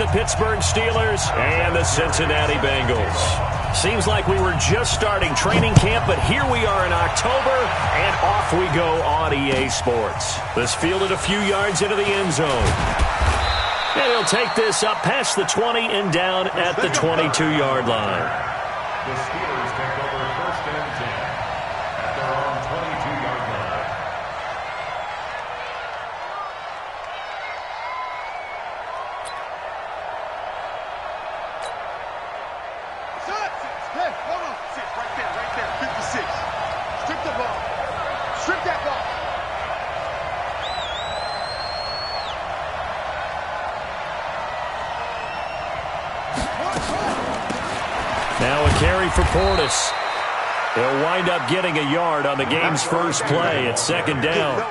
the Pittsburgh Steelers and the Cincinnati Bengals. Seems like we were just starting training camp, but here we are in October, and off we go on EA Sports. This fielded a few yards into the end zone. And he'll take this up past the 20 and down at the 22-yard line. The Steelers take over first and 10 at their own 22-yard line. Hey, hold on. Right there, 56. Strip the ball. Strip that ball. Now a carry for Portis. He'll wind up getting a yard on the game's first play at second down.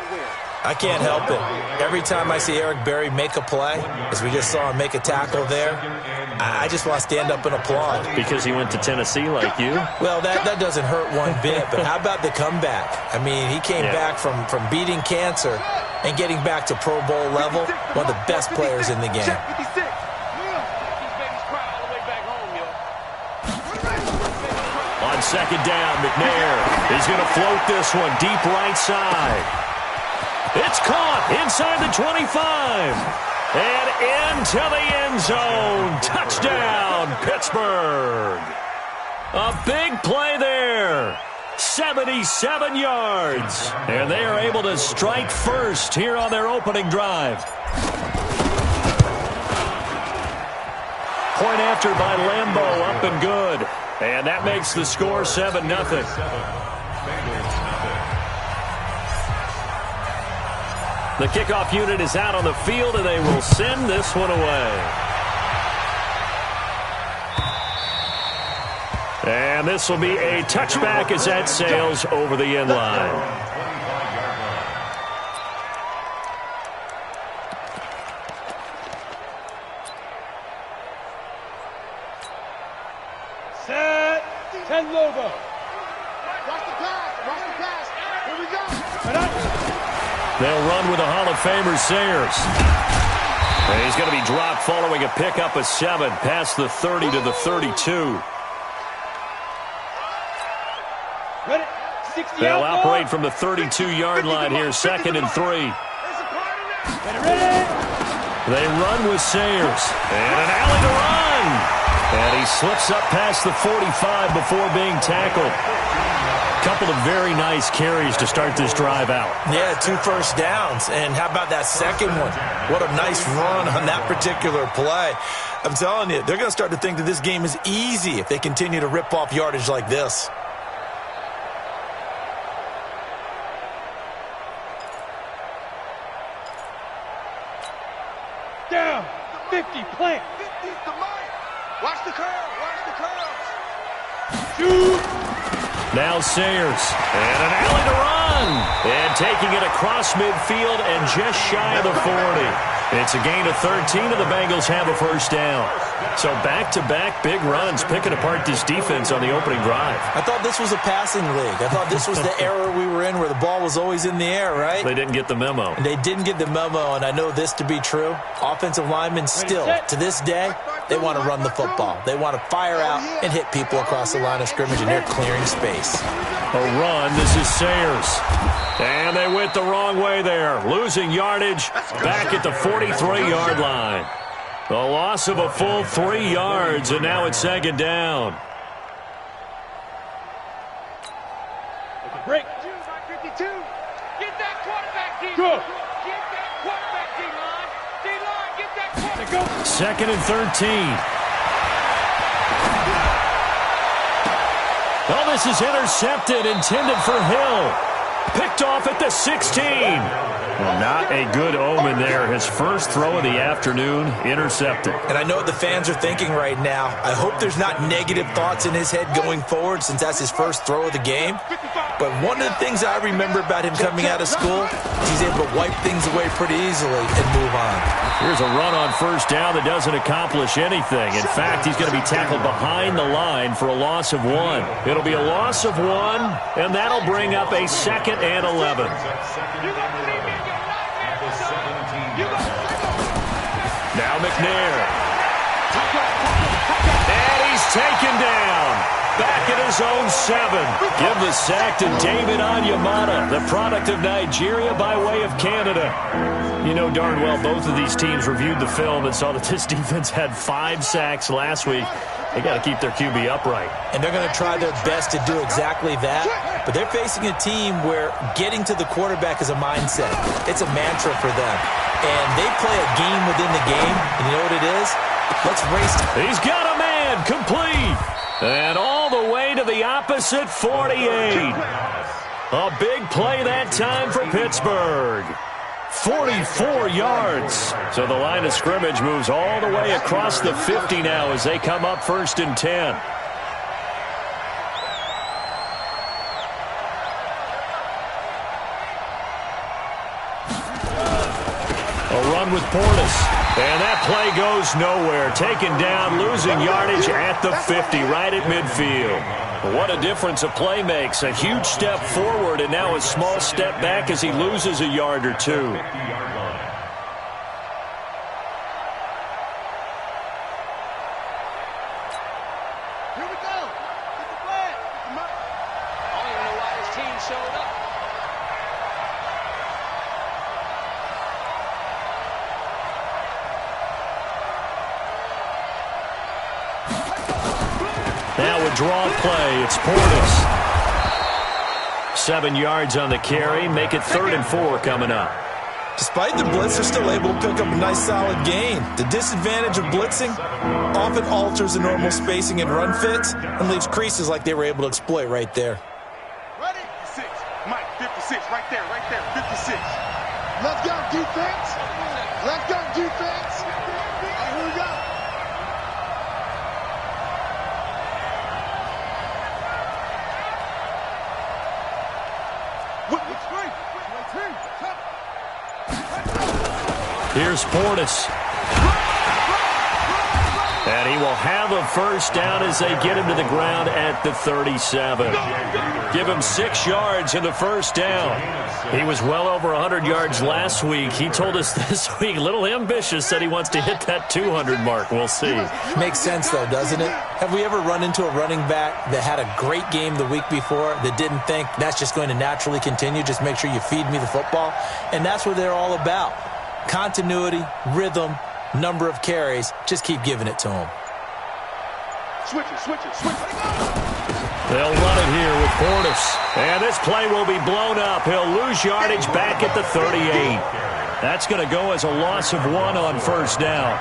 I can't help it. Every time I see Eric Berry make a play, as we just saw him make a tackle there, I just want to stand up and applaud. Because he went to Tennessee like you? Well, that doesn't hurt one bit, but how about the comeback? I mean, he came back from beating cancer and getting back to Pro Bowl level, one of the best players in the game. On second down, McNair is going to float this one deep right side. It's caught inside the 25. And into the end zone. Touchdown, Pittsburgh. A big play there. 77 yards. And they are able to strike first here on their opening drive. Point after by Lambeau, up and good. And that makes the score 7-0. The kickoff unit is out on the field, and they will send this one away. And this will be a touchback as that sails over the end line. Set. 10 logo. Watch the pass. Here we go. They'll run with the Hall of Famer Sayers. And he's going to be dropped following a pickup of 7 past the 30 to the 32. They'll operate from the 32-yard line here, 2nd and 3. They run with Sayers. And an alley to run. And he slips up past the 45 before being tackled. Couple of very nice carries to start this drive out. Yeah, 2 first downs. And how about that second one? What a nice run on that particular play. I'm telling you, they're going to start to think that this game is easy if they continue to rip off yardage like this. Down. 50, plant. 50's the mic. Watch the curve. Shoot. Now Sayers, and an alley to run, and taking it across midfield and just shy of the 40. It's a gain of 13, and the Bengals have a first down. So back-to-back big runs, picking apart this defense on the opening drive. I thought this was a passing league. I thought this was the era we were in where the ball was always in the air, right? They didn't get the memo. And they didn't get the memo, and I know this to be true. Offensive linemen still, to this day, they want to run the football. They want to fire out and hit people across the line of scrimmage, and they're clearing space. A run. This is Sayers. And they went the wrong way there. Losing yardage back at the 43-yard line. The loss of a full 3 yards, and now it's second down. Break. 52. Get that quarterback, D. Good. Get that quarterback, D-line. D-line, get that quarterback. 2nd and 13. Oh, this is intercepted, intended for Hill. Picked off at the 16. Well, not a good omen there. His first throw of the afternoon, intercepted. And I know what the fans are thinking right now. I hope there's not negative thoughts in his head going forward since that's his first throw of the game. But one of the things I remember about him coming out of school is he's able to wipe things away pretty easily and move on. Here's a run on first down that doesn't accomplish anything. In fact, he's going to be tackled behind the line for a loss of 1. It'll be a loss of 1, and that'll bring up a 2nd and 11. Now McNair. taken down. Back at his own 7. Give the sack to David Onyemata, the product of Nigeria by way of Canada. You know darn well both of these teams reviewed the film and saw that this defense had 5 sacks last week. They got to keep their QB upright. And they're going to try their best to do exactly that. But they're facing a team where getting to the quarterback is a mindset. It's a mantra for them. And they play a game within the game. And you know what it is? Let's race. He's got a man complete. And all the way to the opposite 48. A big play that time for Pittsburgh. 44 yards. So the line of scrimmage moves all the way across the 50 now as they come up 1st and 10. A run with Portis. And that play goes nowhere. Taken down, losing yardage at the 50, right at midfield. What a difference a play makes. A huge step forward and now a small step back as he loses a yard or 2. Here we go. Get the flag. I don't even know why this team showed up. Now a draw play. It's Portis. 7 yards on the carry. Make it 3rd and 4 coming up. Despite the blitz, they're still able to pick up a nice solid gain. The disadvantage of blitzing often alters the normal spacing and run fits and leaves creases like they were able to exploit right there. Ready? 6. Mike, 56. Right there. 56. Let's go, defense. Let's go, defense. Here we go. Here's Portis. And he will have a first down as they get him to the ground at the 37. Give him 6 yards in the first down. He was well over 100 yards last week. He told us this week, a little ambitious, said he wants to hit that 200 mark. We'll see. Makes sense, though, doesn't it? Have we ever run into a running back that had a great game the week before that didn't think that's just going to naturally continue? Just make sure you feed me the football. And that's what they're all about. Continuity, rhythm, number of carries. Just keep giving it to them. Switch it. They'll run it here with Portis. And this play will be blown up. He'll lose yardage back at the 38. That's going to go as a loss of 1 on first down.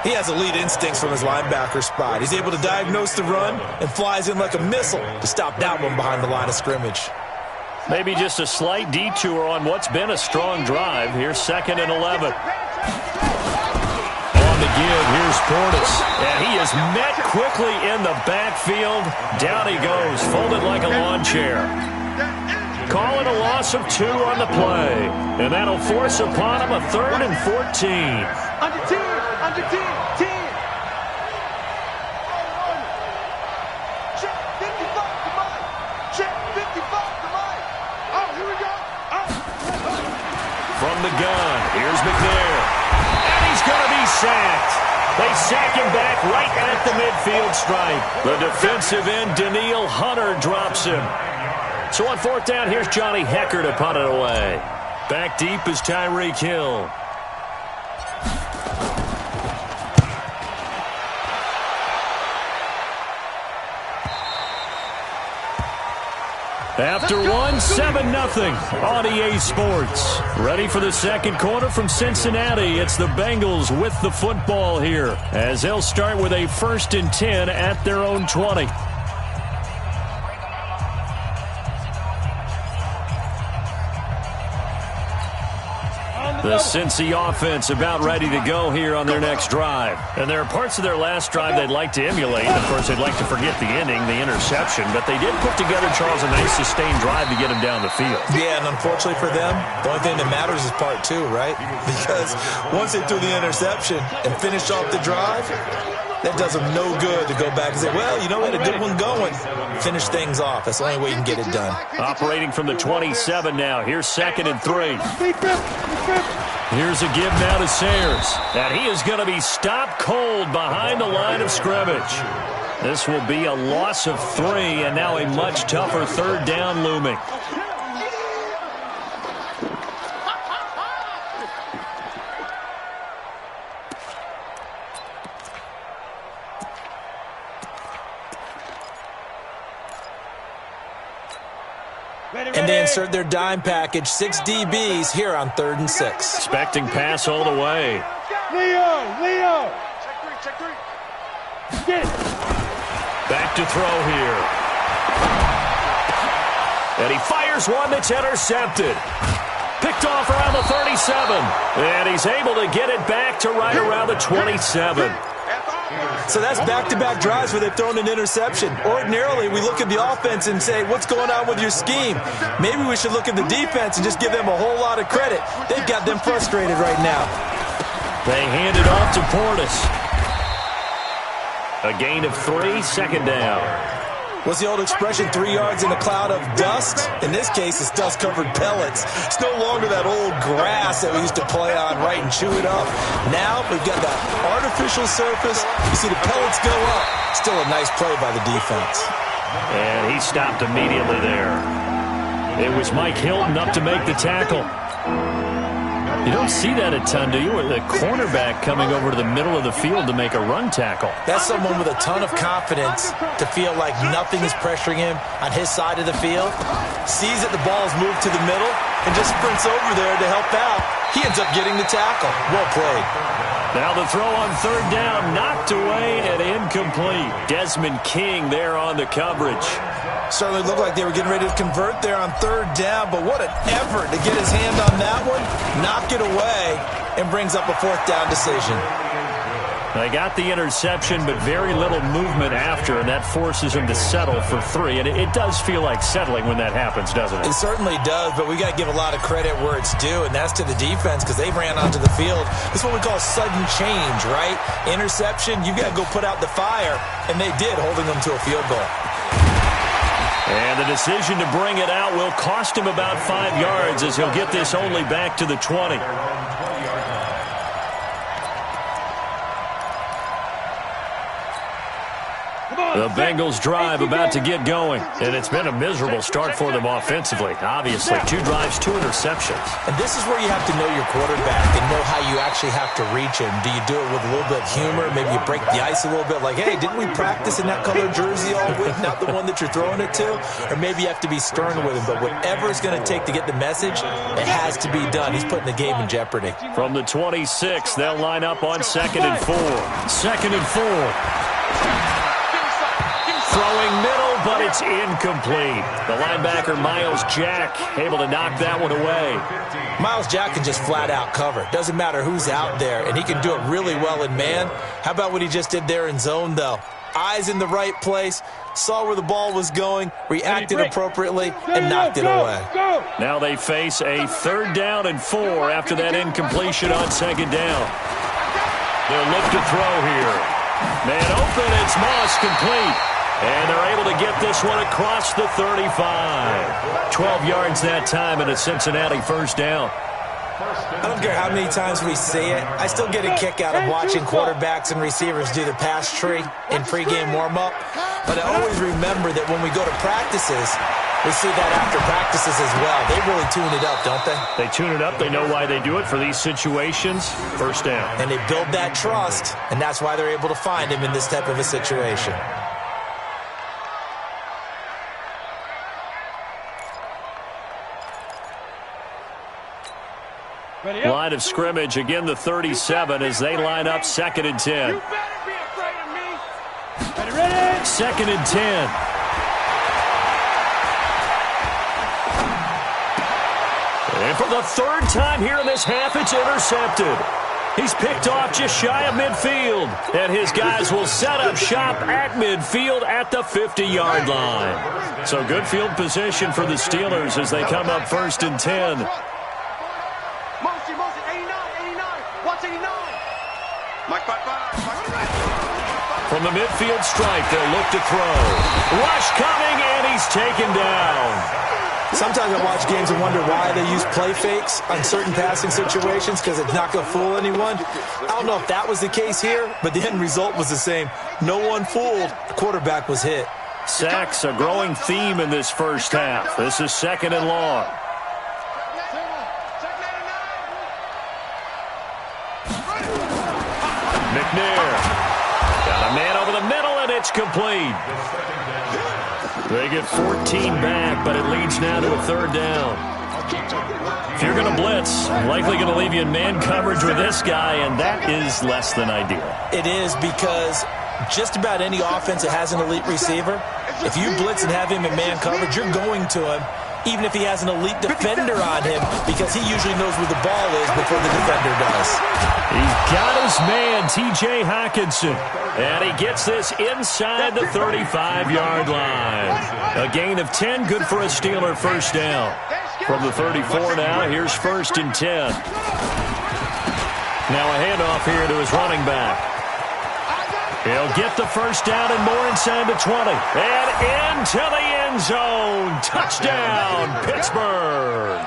He has elite instincts from his linebacker spot. He's able to diagnose the run and flies in like a missile to stop that one behind the line of scrimmage. Maybe just a slight detour on what's been a strong drive. Here's 2nd and 11. On the give, here's Portis. And he is met quickly in the backfield. Down he goes, folded like a lawn chair. Call it a loss of 2 on the play. And that'll force upon him a 3rd and 14. Under 10. Check 55 to Mike. Check 55 to Mike. Oh, here we go. From the gun, here's McNair. And he's going to be sacked. They sack him back right at the midfield stripe. The defensive end, Daniil Hunter, drops him. So on 4th down, here's Johnny Hecker to punt it away. Back deep is Tyreek Hill. After 7-0 on EA Sports. Ready for the second quarter from Cincinnati. It's the Bengals with the football here as they'll start with a 1st and 10 at their own 20. The Cincy offense about ready to go here on their next drive. And there are parts of their last drive they'd like to emulate. Of course, they'd like to forget the ending, the interception. But they did put together, Charles, a nice sustained drive to get him down the field. Yeah, and unfortunately for them, the only thing that matters is part 2, right? Because once they threw the interception and finished off the drive, that does them no good to go back and say, well, you know, we had a good one going. Finish things off. That's the only way you can get it done. Operating from the 27 now. Here's 2nd and 3. Here's a give now to Sayers. And he is going to be stopped cold behind the line of scrimmage. This will be a loss of 3, and now a much tougher 3rd down looming. And they insert their dime package, 6 DBs here on 3rd and 6. Expecting pass all the way. Leo! Check 3. Get it. Back to throw here. And he fires one that's intercepted. Picked off around the 37. And he's able to get it back to right around the 27. So that's back-to-back drives where they've thrown an interception. Ordinarily, we look at the offense and say, what's going on with your scheme? Maybe we should look at the defense and just give them a whole lot of credit. They've got them frustrated right now. They hand it off to Portis. A gain of 3, 2nd down. What's the old expression, 3 yards in a cloud of dust? In this case, it's dust-covered pellets. It's no longer that old grass that we used to play on, right, and chew it up. Now we've got that artificial surface. You see the pellets go up. Still a nice play by the defense. And he stopped immediately there. It was Mike Hilton up to make the tackle. You don't see that a ton, do you? With a cornerback coming over to the middle of the field to make a run tackle. That's someone with a ton of confidence to feel like nothing is pressuring him on his side of the field. Sees that the ball's moved to the middle and just sprints over there to help out. He ends up getting the tackle. Well played. Now the throw on 3rd down, knocked away and incomplete. Desmond King there on the coverage. Certainly looked like they were getting ready to convert there on 3rd down, but what an effort to get his hand on that one, knock it away, and brings up a 4th down decision. They got the interception, but very little movement after, and that forces him to settle for 3. And it does feel like settling when that happens, doesn't it? It certainly does, but we got to give a lot of credit where it's due, and that's to the defense because they ran onto the field. It's what we call sudden change, right? Interception, you've got to go put out the fire, and they did, holding them to a field goal. And the decision to bring it out will cost him about 5 yards as he'll get this only back to the 20. The Bengals drive about to get going, and it's been a miserable start for them offensively. Obviously, 2 drives, 2 interceptions. And this is where you have to know your quarterback and know how you actually have to reach him. Do you do it with a little bit of humor? Maybe you break the ice a little bit, like, hey, didn't we practice in that color jersey all week, not the one that you're throwing it to? Or maybe you have to be stern with him, but whatever it's going to take to get the message, it has to be done. He's putting the game in jeopardy. From the 26, they'll line up on 2nd and 4. 2nd and 4. Throwing middle, but it's incomplete. The linebacker, Miles Jack, able to knock that one away. Miles Jack can just flat out cover. Doesn't matter who's out there, and he can do it really well in man. How about what he just did there in zone, though? Eyes in the right place, saw where the ball was going, reacted appropriately, and knocked it away. Now they face a 3rd down and 4 after that incompletion on 2nd down. They'll look to throw here. Man open, it's Moss, complete. And they're able to get this one across the 35. 12 yards that time and a Cincinnati 1st down. I don't care how many times we see it. I still get a kick out of watching quarterbacks and receivers do the pass tree in pregame warm-up. But I always remember that when we go to practices, we see that after practices as well. They really tune it up, don't they? They tune it up. They know why they do it for these situations. 1st down. And they build that trust, and that's why they're able to find him in this type of a situation. Line of scrimmage, again the 37 as they line up 2nd and 10. You better be afraid of me. Ready? 2nd and 10. And for the 3rd time here in this half, it's intercepted. He's picked off just shy of midfield. And his guys will set up shop at midfield at the 50-yard line. So good field position for the Steelers as they come up 1st and 10. From the midfield stripe, they'll look to throw. Rush coming, and he's taken down. Sometimes I watch games and wonder why they use play fakes on certain passing situations because it's not going to fool anyone. I don't know if that was the case here, but the end result was the same. No one fooled. The quarterback was hit. Sacks, a growing theme in this first half. This is 2nd and long. McNair. Got a man over the middle, and it's complete. They get 14 back, but it leads now to a 3rd down. If you're going to blitz, likely going to leave you in man coverage with this guy, and that is less than ideal. It is because just about any offense that has an elite receiver, if you blitz and have him in man coverage, you're going to him, even if he has an elite defender on him, because he usually knows where the ball is before the defender does. He's got his man, T.J. Hockenson, and he gets this inside the 35-yard line. A gain of 10, good for a Steeler first down. From the 34 now, here's 1st and 10. Now a handoff here to his running back. He'll get the first down and more inside the 20. And into the end zone. Touchdown, Pittsburgh.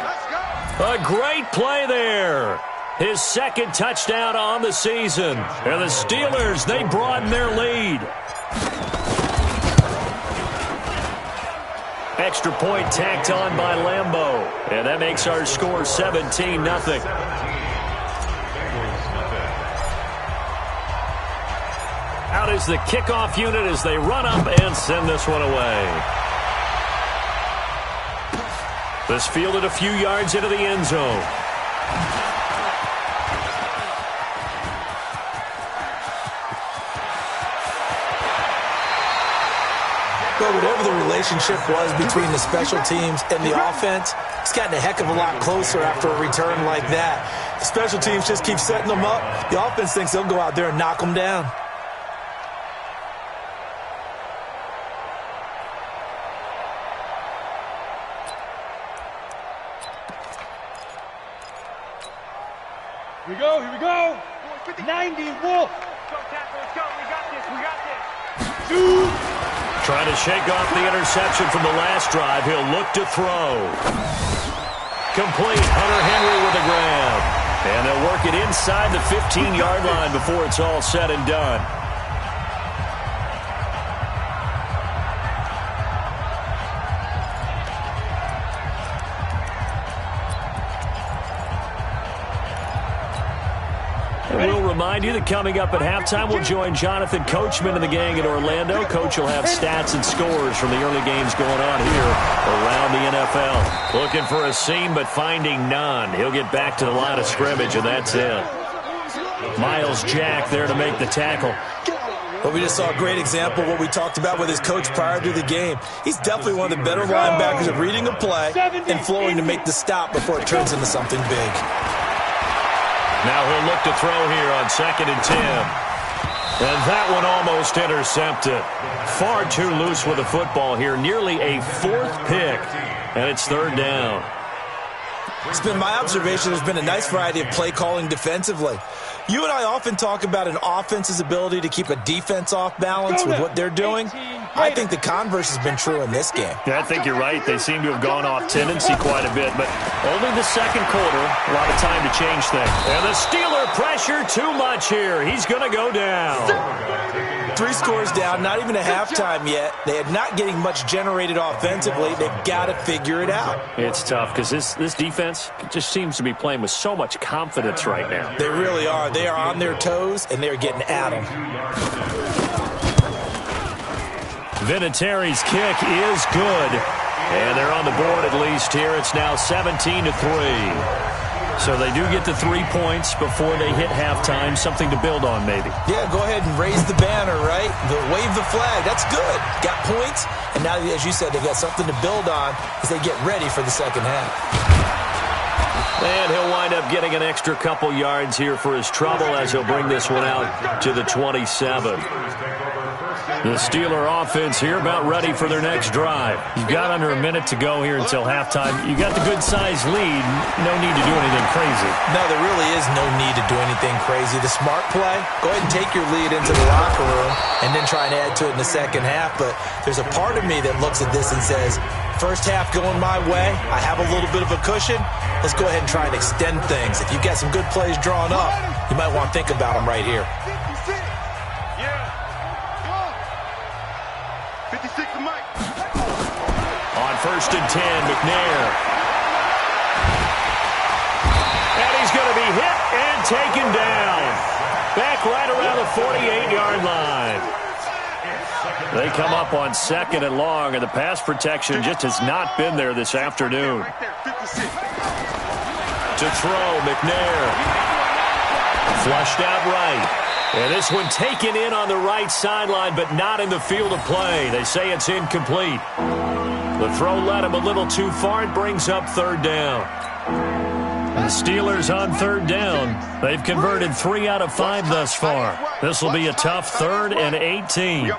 A great play there. His 2nd touchdown on the season. And the Steelers, they broaden their lead. Extra point tacked on by Lambeau. And that makes our score 17-0. Out is the kickoff unit as they run up and send this one away. This fielded a few yards into the end zone. Well, whatever the relationship was between the special teams and the offense, it's gotten a heck of a lot closer after a return like that. The special teams just keep setting them up. The offense thinks they'll go out there and knock them down. Here we go. 90, Wolf. Let's go. We got this. Trying to shake off the interception from the last drive. He'll look to throw. Complete. Hunter Henry with a grab. And they'll work it inside the 15-yard line before it's all said and done. We'll remind you that coming up at halftime, we'll join Jonathan Coachman and the gang in Orlando. Coach will have stats and scores from the early games going on here around the NFL. Looking for a seam, but finding none. He'll get back to the line of scrimmage, and that's it. Myles Jack there to make the tackle. Well, we just saw a great example of what we talked about with his coach prior to the game. He's definitely one of the better linebackers at reading a play and flowing to make the stop before it turns into something big. Now he'll look to throw here on 2nd and 10. And that one almost intercepted. Far too loose with the football here. Nearly a 4th pick. And it's 3rd down. It's been my observation there's been a nice variety of play calling defensively. You and I often talk about an offense's ability to keep a defense off balance with what they're doing. I think the converse has been true in this game. Yeah, I think you're right. They seem to have gone off tendency quite a bit, but only the 2nd quarter, a lot of time to change things. And the Steeler pressure too much here. He's going to go down. 3 scores down, not even a halftime yet. They are not getting much generated offensively. They've got to figure it out. It's tough because this defense just seems to be playing with so much confidence right now. They really are. They are on their toes, and they're getting at them. Vinatieri's kick is good. And they're on the board at least here. It's now 17-3. So they do get the 3 points before they hit halftime. Something to build on, maybe. Yeah, go ahead and raise the banner, right? Wave the flag. That's good. Got points. And now, as you said, they got something to build on as they get ready for the second half. And he'll wind up getting an extra couple yards here for his trouble as he'll bring this one out to the 27. The Steeler offense here about ready for their next drive. You've got under a minute to go here until halftime. You got the good-sized lead. No need to do anything crazy. No, there really is no need to do anything crazy. The smart play, go ahead and take your lead into the locker room and then try and add to it in the second half. But there's a part of me that looks at this and says, first half going my way, I have a little bit of a cushion. Let's go ahead and try and extend things. If you've got some good plays drawn up, you might want to think about them right here. 56 to Mike. On 1st and 10, McNair. And he's going to be hit and taken down. Back right around the 48-yard line. They come up on 2nd and long, and the pass protection just has not been there this afternoon. To throw, McNair. Flushed out right. And this one taken in on the right sideline, but not in the field of play. They say it's incomplete. The throw led him a little too far. It brings up 3rd down. And the Steelers on 3rd down. They've converted 3 out of 5 thus far. This will be a tough 3rd and 18.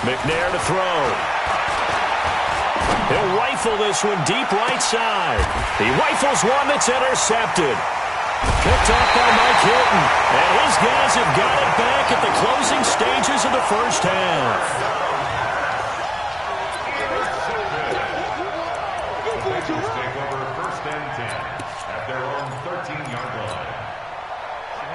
McNair to throw. He'll rifle this one deep right side. He rifles one that's intercepted. Picked off by Mike Hilton. And his guys have got it back at the closing stages of the first half.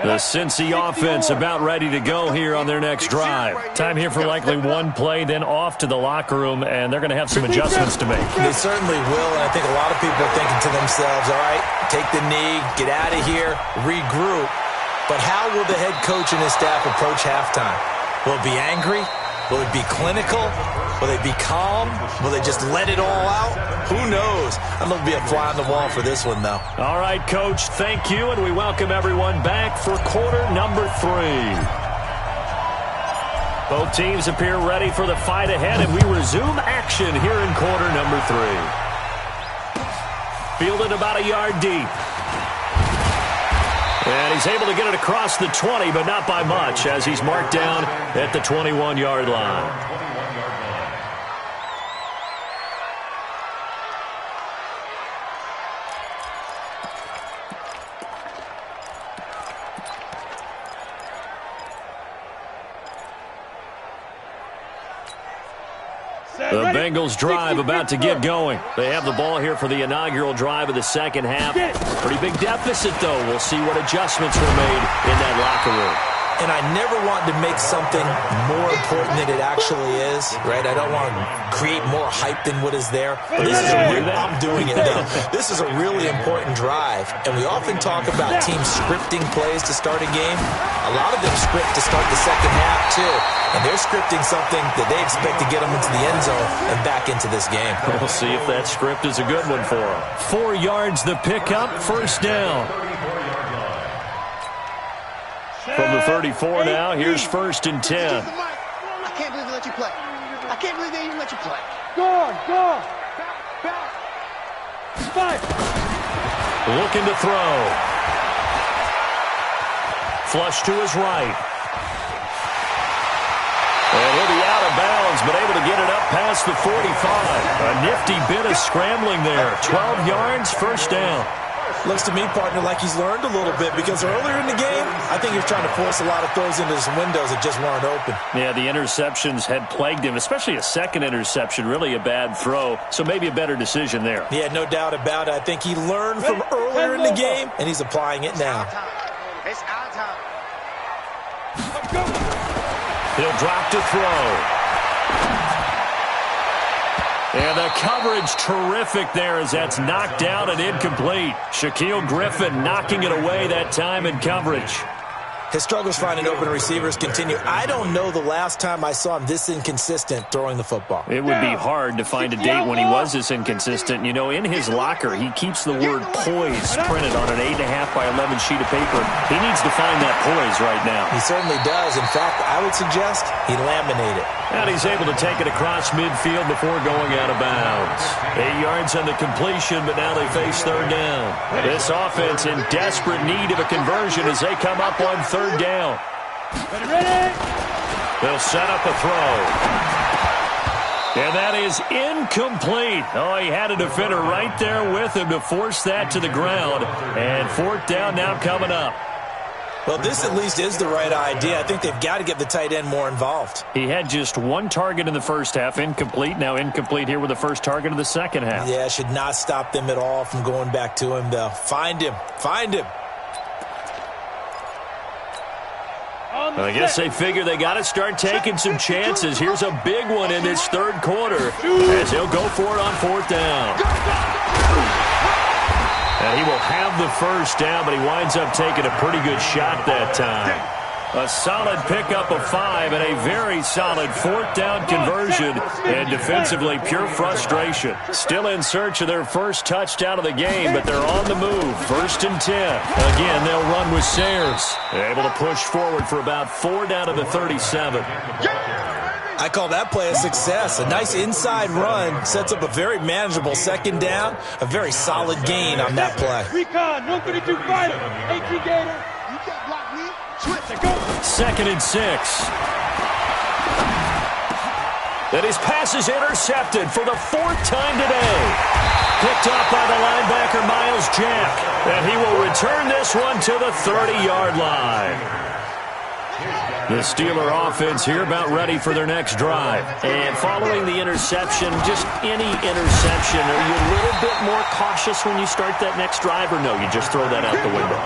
The Cincy offense about ready to go here on their next drive. Time here for likely one play, then off to the locker room, and they're going to have some adjustments to make. They certainly will, and I think a lot of people are thinking to themselves, all right, take the knee, get out of here, regroup. But how will the head coach and his staff approach halftime? Will it be angry? Will it be clinical? Will they be calm? Will they just let it all out? Who knows? I'm going to be a fly on the wall for this one, though. All right, Coach, thank you, and we welcome everyone back for quarter number 3. Both teams appear ready for the fight ahead, and we resume action here in quarter number 3. Fielded about a yard deep. And he's able to get it across the 20, but not by much, as he's marked down at the 21-yard line. The Bengals drive about to get going. They have the ball here for the inaugural drive of the second half. Pretty big deficit, though. We'll see what adjustments were made in that locker room. And I never want to make something more important than it actually is, right? I don't want to create more hype than what is there. But this is I'm doing it, though. This is a really important drive. And we often talk about teams scripting plays to start a game. A lot of them script to start the second half, too. And they're scripting something that they expect to get them into the end zone and back into this game. We'll see if that script is a good one for them. 4 yards the pickup, first down. From the 34 now, here's 1st and 10. I can't believe they let you play. I can't believe they even let you play. Go on. Five. Looking to throw. Flush to his right. And he'll be out of bounds, but able to get it up past the 45. A nifty bit of scrambling there. 12 yards, first down. Looks to me, partner, like he's learned a little bit, because earlier in the game, I think he was trying to force a lot of throws into some windows that just weren't open. Yeah, the interceptions had plagued him, especially a second interception, really a bad throw, so maybe a better decision there. Yeah, no doubt about it. I think he learned from earlier in the game, and he's applying it now. It's our time. He'll drop to throw. And the coverage terrific there as that's knocked down and incomplete. Shaquille Griffin knocking it away that time in coverage. His struggles finding open receivers continue. I don't know the last time I saw him this inconsistent throwing the football. It would be hard to find a date when he was this inconsistent. You know, in his locker, he keeps the word poise printed on an 8.5 by 11 sheet of paper. He needs to find that poise right now. He certainly does. In fact, I would suggest he laminate it. And he's able to take it across midfield before going out of bounds. 8 yards on the completion, but now they face third down. This offense in desperate need of a conversion as they come up on third down. Ready? They'll set up a throw. And that is incomplete. Oh, he had a defender right there with him to force that to the ground. And fourth down now coming up. Well, this at least is the right idea. I think they've got to get the tight end more involved. He had just one target in the first half, incomplete. Now incomplete here with the first target of the second half. Yeah, should not stop them at all from going back to him, though. Find him. Find him. I guess they figure they got to start taking some chances. Here's a big one in this third quarter as he'll go for it on fourth down. And he will have the first down, but he winds up taking a pretty good shot that time. A solid pickup of 5 and a very solid fourth down conversion. And defensively, pure frustration. Still in search of their first touchdown of the game, but they're on the move. First and 10. Again, they'll run with Sayers. They're able to push forward for about 4 down to the 37. I call that play a success. A nice inside run sets up a very manageable second down. A very solid gain on that play. Recon, 132 fighter, 18 gator. You can't block me. Switch. Second and 6. Then his pass is intercepted for the 4th time today. Picked up by the linebacker, Miles Jack. And he will return this one to the 30-yard line. The Steeler offense here about ready for their next drive. And following the interception, just any interception, are you a little bit more cautious when you start that next drive, or no, you just throw that out the window?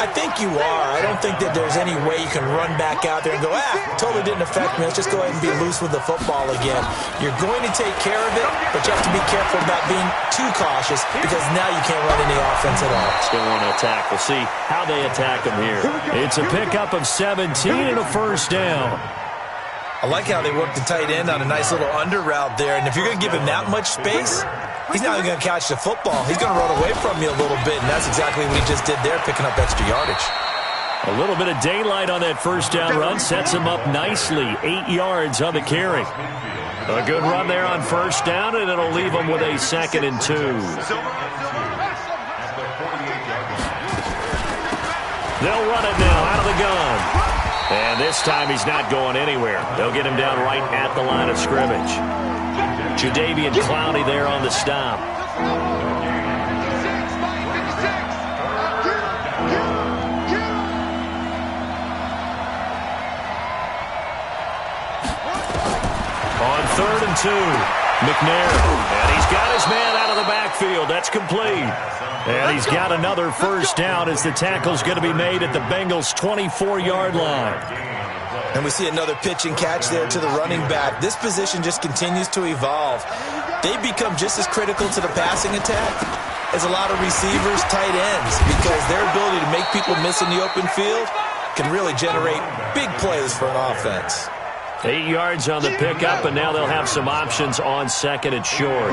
I think you are. I don't think that there's any way you can run back out there and go, totally didn't affect me. Let's just go ahead and be loose with the football again. You're going to take care of it, but you have to be careful about being too cautious because now you can't run any offense at all. Still want to attack. We'll see how they attack them here. It's a pickup of 17 and a first down. I like how they work the tight end on a nice little under route there. And if you're going to give him that much space, he's not even going to catch the football. He's going to run away from you a little bit, and that's exactly what he just did there, picking up extra yardage. A little bit of daylight on that first down run sets him up nicely. 8 yards on the carry. A good run there on first down, and it'll leave him with a 2nd and 2. They'll run it now out of the gun. And this time he's not going anywhere. They'll get him down right at the line of scrimmage. Jadeveon Clowney there on the stop. On 3rd and 2, McNair. And he's got his man out of the backfield. That's complete. And he's got another first down as the tackle's going to be made at the Bengals' 24-yard line. And we see another pitch and catch there to the running back. This position just continues to evolve. They become just as critical to the passing attack as a lot of receivers, tight ends, because their ability to make people miss in the open field can really generate big plays for an offense. 8 yards on the pickup, and now they'll have some options on 2nd and short.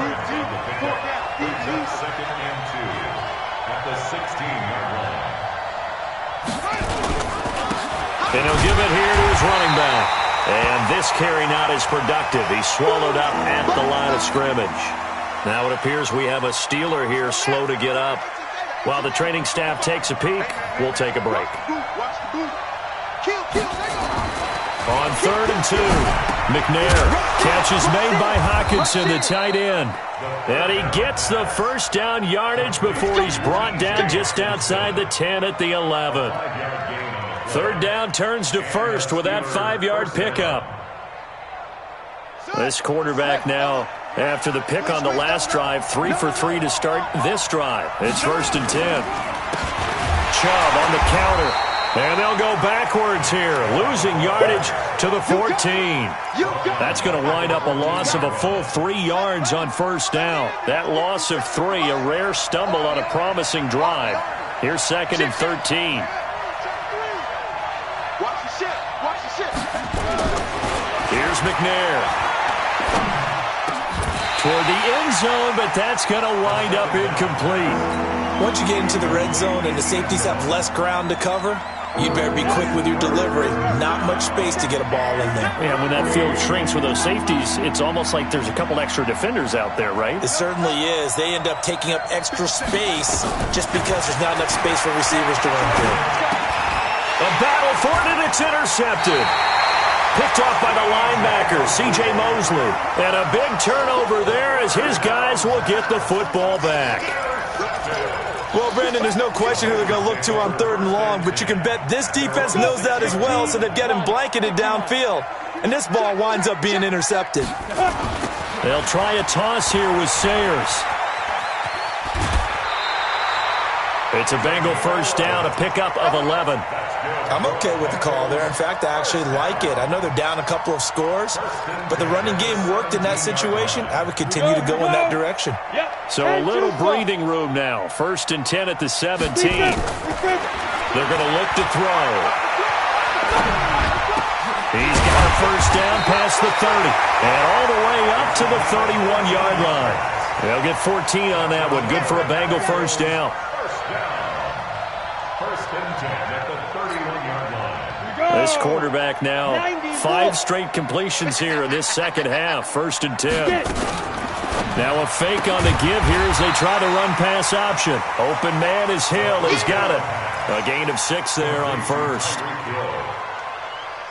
And he'll give it here to his running back. And this carry not as productive. He's swallowed up at the line of scrimmage. Now it appears we have a Steeler here slow to get up. While the training staff takes a peek, we'll take a break. On 3rd and 2, McNair. Catch is made by Hockenson, the tight end. And he gets the first down yardage before he's brought down just outside the 10 at the 11. 3rd down turns to 1st with that 5-yard pickup. This quarterback now, after the pick on the last drive, 3 for 3 to start this drive. It's 1st and 10. Chubb on the counter. And they'll go backwards here, losing yardage to the 14. That's going to wind up a loss of a full 3 yards on first down. That loss of 3, a rare stumble on a promising drive. Here's 2nd and 13. Here's McNair. Toward the end zone, but that's going to wind up incomplete. Once you get into the red zone and the safeties have less ground to cover, you'd better be quick with your delivery. Not much space to get a ball in there. Yeah, when that field shrinks with those safeties, it's almost like there's a couple extra defenders out there, right? It certainly is. They end up taking up extra space just because there's not enough space for receivers to run through. A battle for it, and it's intercepted. Picked off by the linebacker, C.J. Mosley. And a big turnover there as his guys will get the football back. Well, Brandon, there's no question who they're going to look to on 3rd and long, but you can bet this defense knows that as well, so they've got him blanketed downfield. And this ball winds up being intercepted. They'll try a toss here with Sayers. It's a Bengal first down, a pickup of 11. I'm okay with the call there. In fact, I actually like it. I know they're down a couple of scores, but the running game worked in that situation. I would continue to go in that direction. So a little breathing room now. 1st and 10 at the 17. They're going to look to throw. He's got a first down past the 30 and all the way up to the 31-yard line. They'll get 14 on that one. Good for a Bengal first down. This quarterback now 5 straight completions here in this second half. 1st and 10. Now a fake on the give here as they try to run pass option. Open man is Hill. He's got it. A gain of 6 there on 1st.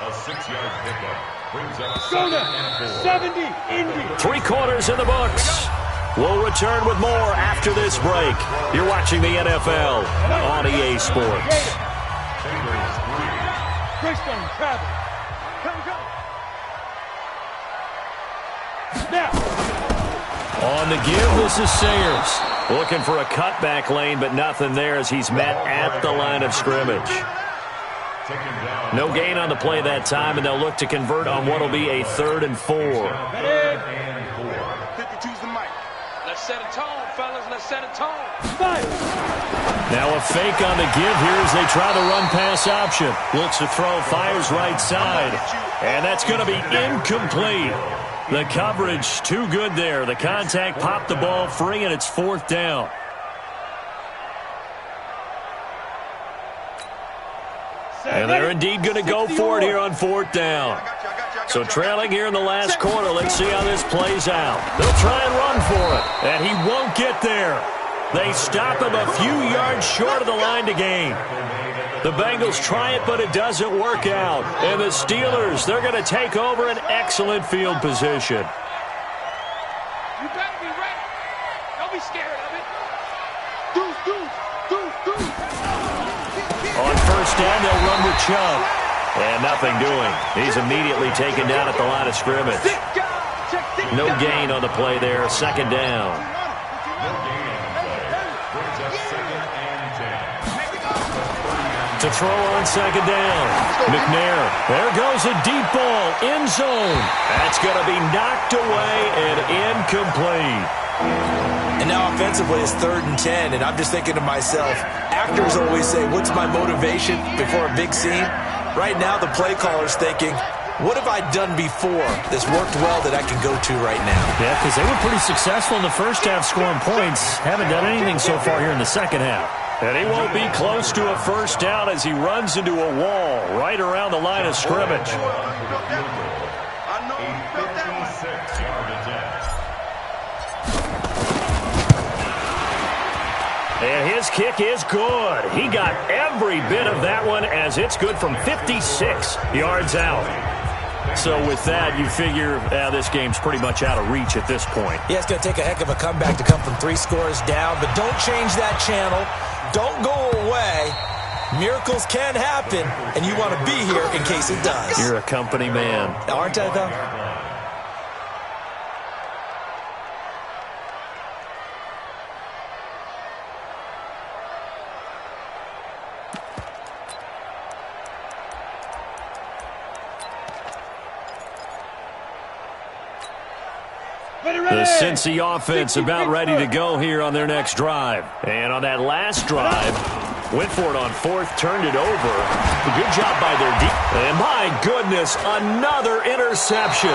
A 6-yard pickup brings up 70, Indy. 3 quarters in the books. We'll return with more after this break. You're watching the NFL on EA Sports. Christian Travis. Go. Now. On the give, this is Sayers. Looking for a cutback lane, but nothing there as he's met at the line of scrimmage. No gain on the play that time, and they'll look to convert on what will be a 3rd and 4. 52's the mic. Let's set a tone, fellas. Let's set a tone. Now a fake on the give here as they try to run pass option. Looks to throw, fires right side. And that's going to be incomplete. The coverage too good there. The contact popped the ball free, and it's 4th down. And they're indeed going to go for it here on 4th down. So trailing here in the last quarter, let's see how this plays out. They'll try and run for it, and he won't get there. They stop him a few yards short of the line to gain. The Bengals try it, but it doesn't work out. And the Steelers, they're going to take over an excellent field position. You better be ready. Don't be scared of it. On 1st down, they'll run with Chubb. And nothing doing. He's immediately taken down at the line of scrimmage. No gain on the play there. 2nd down. To throw on 2nd down. McNair. There goes a deep ball. End zone. That's going to be knocked away and incomplete. And now offensively it's 3rd and 10, and I'm just thinking to myself, actors always say, what's my motivation before a big scene? Right now the play caller's thinking, what have I done before that's worked well that I can go to right now? Yeah, because they were pretty successful in the first half scoring points. Haven't done anything so far here in the second half. And he won't be close to a first down as he runs into a wall right around the line of scrimmage. And his kick is good. He got every bit of that one as it's good from 56 yards out. So with that, you figure this game's pretty much out of reach at this point. Yeah, it's going to take a heck of a comeback to come from 3 scores down, but don't change that channel. Don't go away. Miracles can happen, and you want to be here in case it does. You're a company man. Aren't I, though? The Cincy offense about ready to go here on their next drive. And on that last drive, went for it on 4th, turned it over. Good job by their deep. And my goodness, another interception.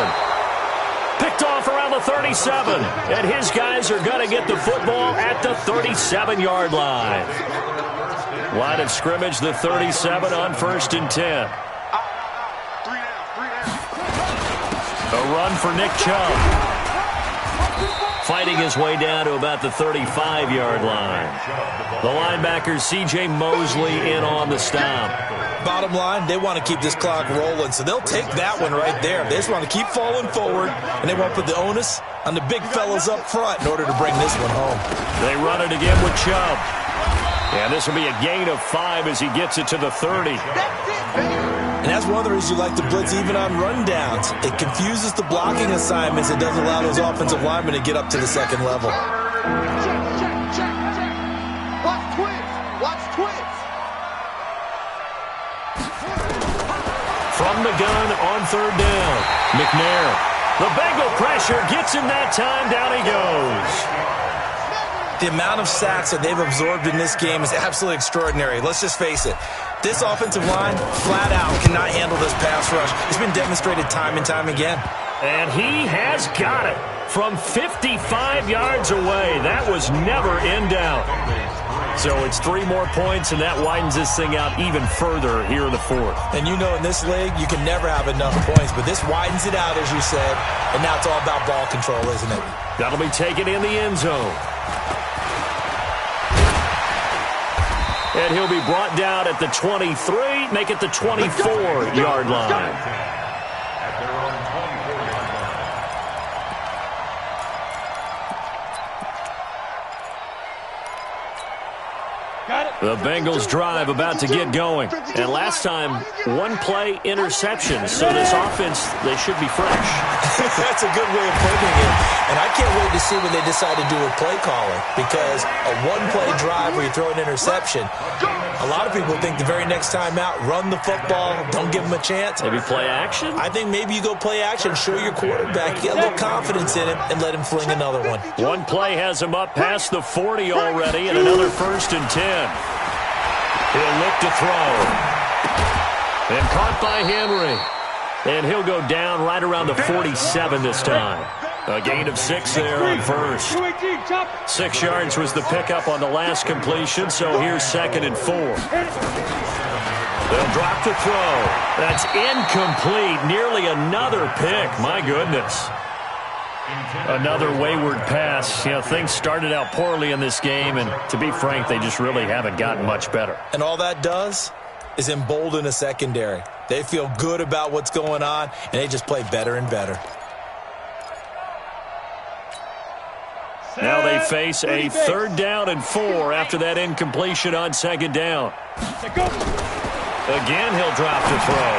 Picked off around the 37. And his guys are going to get the football at the 37-yard line. Line of scrimmage, the 37 on 1st and 10. A run for Nick Chubb. fighting his way down to about the 35-yard line. The linebacker, C.J. Mosley, in on the stop. Bottom line, they want to keep this clock rolling, so they'll take that one right there. They just want to keep falling forward, and they won't put the onus on the big fellas up front in order to bring this one home. They run it again with Chubb. And this will be a gain of 5 as he gets it to the 30. And that's one of the reasons you like to blitz even on rundowns. It confuses the blocking assignments. It doesn't allow those offensive linemen to get up to the second level. Check. Watch twins. Watch twins. From the gun on third down, McNair. The Bengal pressure gets him that time. Down he goes. The amount of sacks that they've absorbed in this game is absolutely extraordinary. Let's just face it. This offensive line, flat out, cannot handle this pass rush. It's been demonstrated time and time again. And he has got it from 55 yards away. That was never in doubt. So it's 3 more points, and that widens this thing out even further here in the fourth. And you know in this league, you can never have enough points, but this widens it out, as you said, and now it's all about ball control, isn't it? That'll be taken in the end zone. And he'll be brought down at the 23, make it the 24-yard line. At their own 24-yard line. Got it. The Bengals drive about to get going. And last time, 1-play interception. So this offense, they should be fresh. That's a good way of putting it. And I can't wait to see what they decide to do with play calling, because a 1-play drive where you throw an interception, a lot of people think the very next time out, run the football, don't give them a chance. Maybe play action? I think maybe you go play action, show your quarterback, get a little confidence in him, and let him fling another one. 1 play has him up past the 40 already, and another 1st and 10. He'll look to throw. And caught by Henry. And he'll go down right around the 47 this time. A gain of 6 there on first. 6 yards was the pickup on the last completion, so here's 2nd and 4. They'll drop to throw. That's incomplete. Nearly another pick. My goodness. Another wayward pass. You know, things started out poorly in this game, and to be frank, they just really haven't gotten much better. And all that does is embolden a secondary. They feel good about what's going on, and they just play better and better. Now they face a 3rd down and 4 after that incompletion on 2nd down. Again, he'll drop to throw.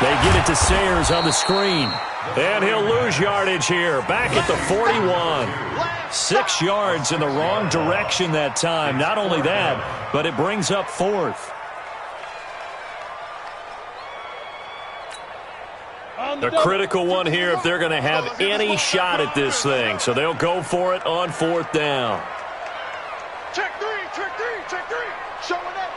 They get it to Sayers on the screen. And he'll lose yardage here, back at the 41. 6 yards in the wrong direction that time. Not only that, but it brings up 4th. A critical one here if they're going to have any shot at this thing. So they'll go for it on 4th down. Check 3. Showing up.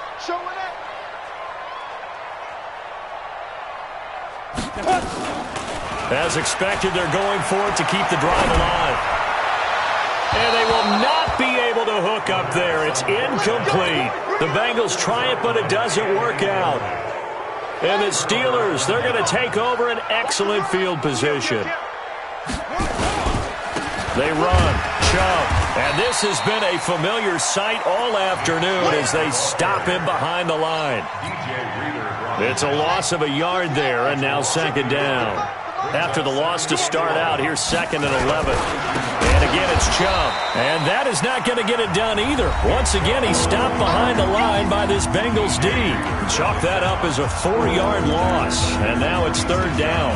As expected, they're going for it to keep the drive alive. And they will not be able to hook up there. It's incomplete. The Bengals try it, but it doesn't work out. And the Steelers, they're going to take over an excellent field position. They run, Chubb, and this has been a familiar sight all afternoon as they stop him behind the line. It's a loss of a yard there, and now 2nd down. After the loss to start out, here's 2nd and 11. And again, it's Chubb. And that is not going to get it done either. Once again, he stopped behind the line by this Bengals D. Chalk that up as a 4-yard loss. And now it's 3rd down.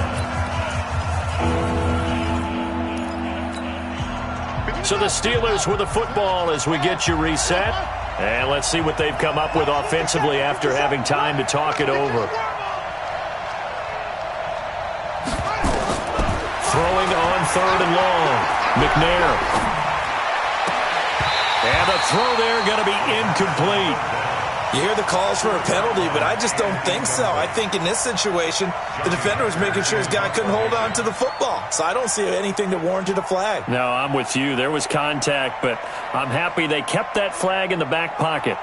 So the Steelers with the football as we get you reset. And let's see what they've come up with offensively after having time to talk it over. Throwing on 3rd and long. McNair. And the throw there going to be incomplete. You hear the calls for a penalty, but I just don't think so. I think in this situation, the defender was making sure his guy couldn't hold on to the football. So I don't see anything that warranted a flag. No, I'm with you. There was contact, but I'm happy they kept that flag in the back pocket.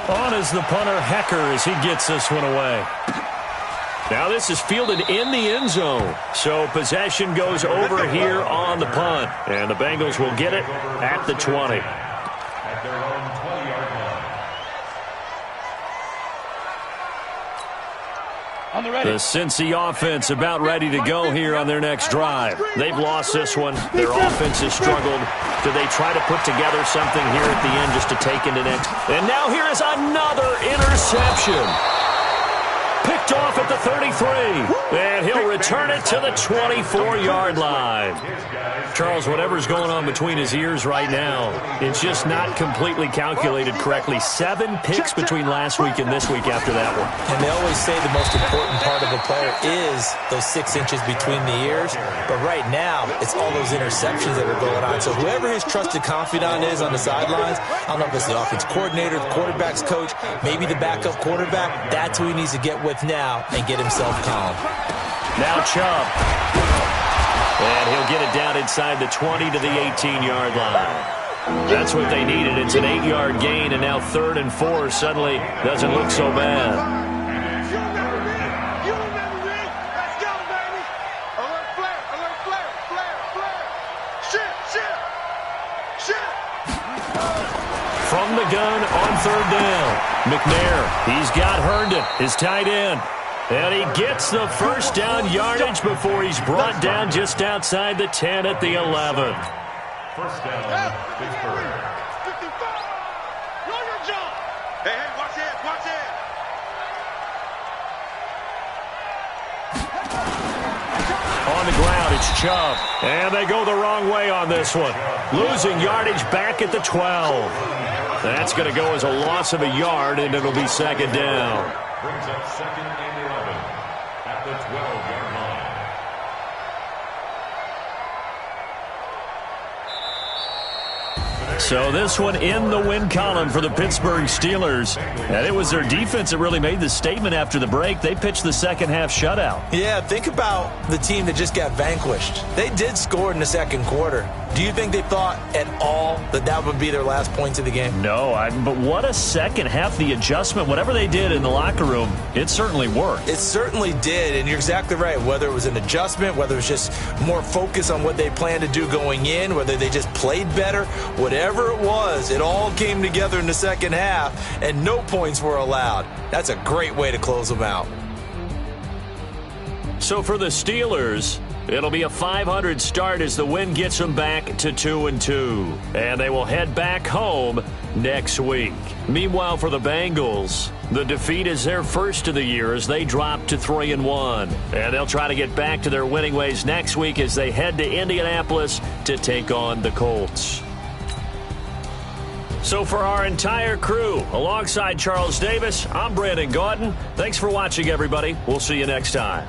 On is the punter, Hecker, as he gets this one away. Now this is fielded in the end zone. So possession goes over here on the punt. And the Bengals will get it at the 20. At their own 20-yard line. On the ready. The Cincy offense about ready to go here on their next drive. They've lost this one. Their offense has struggled. Do they try to put together something here at the end just to take into next? And now here is another interception. Picked off at the 33. And he'll return it to the 24-yard line. Charles, whatever's going on between his ears right now, it's just not completely calculated correctly. 7 picks between last week and this week after that one. And they always say the most important part of a player is those 6 inches between the ears. But right now, it's all those interceptions that are going on. So whoever his trusted confidant is on the sidelines, I don't know if it's the offense coordinator, the quarterback's coach, maybe the backup quarterback, that's who he needs to get with now and get himself calm. Now Chubb. And he'll get it down inside the 20 to the 18-yard line. That's what they needed. It's an 8-yard gain, and now 3rd and 4 suddenly doesn't look so bad. You remember me? You remember me? Let's go, baby. Alert flare, alert flare, flare, flare. Shit. From the gun on 3rd down. McNair, he's got Herndon, his tight end. And he gets the first down yardage before he's brought down just outside the 10 at the 11. First down, Pittsburgh. 55. Know your job. Hey, watch it, watch it. On the ground, it's Chubb. And they go the wrong way on this one. Losing yardage back at the 12. That's going to go as a loss of a yard, and it'll be 2nd down. Brings up 2nd and 11 at the 12-yard line. So this one in the win column for the Pittsburgh Steelers. And it was their defense that really made the statement after the break. They pitched the second half shutout. Yeah, think about the team that just got vanquished. They did score in the second quarter. Do you think they thought at all that that would be their last points of the game? No, but what a second half. The adjustment, whatever they did in the locker room, it certainly worked. It certainly did, and you're exactly right. Whether it was an adjustment, whether it was just more focus on what they planned to do going in, whether they just played better, whatever it was, it all came together in the second half, and no points were allowed. That's a great way to close them out. So for the Steelers, it'll be a .500 start as the win gets them back to 2-2. And they will head back home next week. Meanwhile, for the Bengals, the defeat is their first of the year as they drop to 3-1. And they'll try to get back to their winning ways next week as they head to Indianapolis to take on the Colts. So for our entire crew, alongside Charles Davis, I'm Brandon Gaudin. Thanks for watching, everybody. We'll see you next time.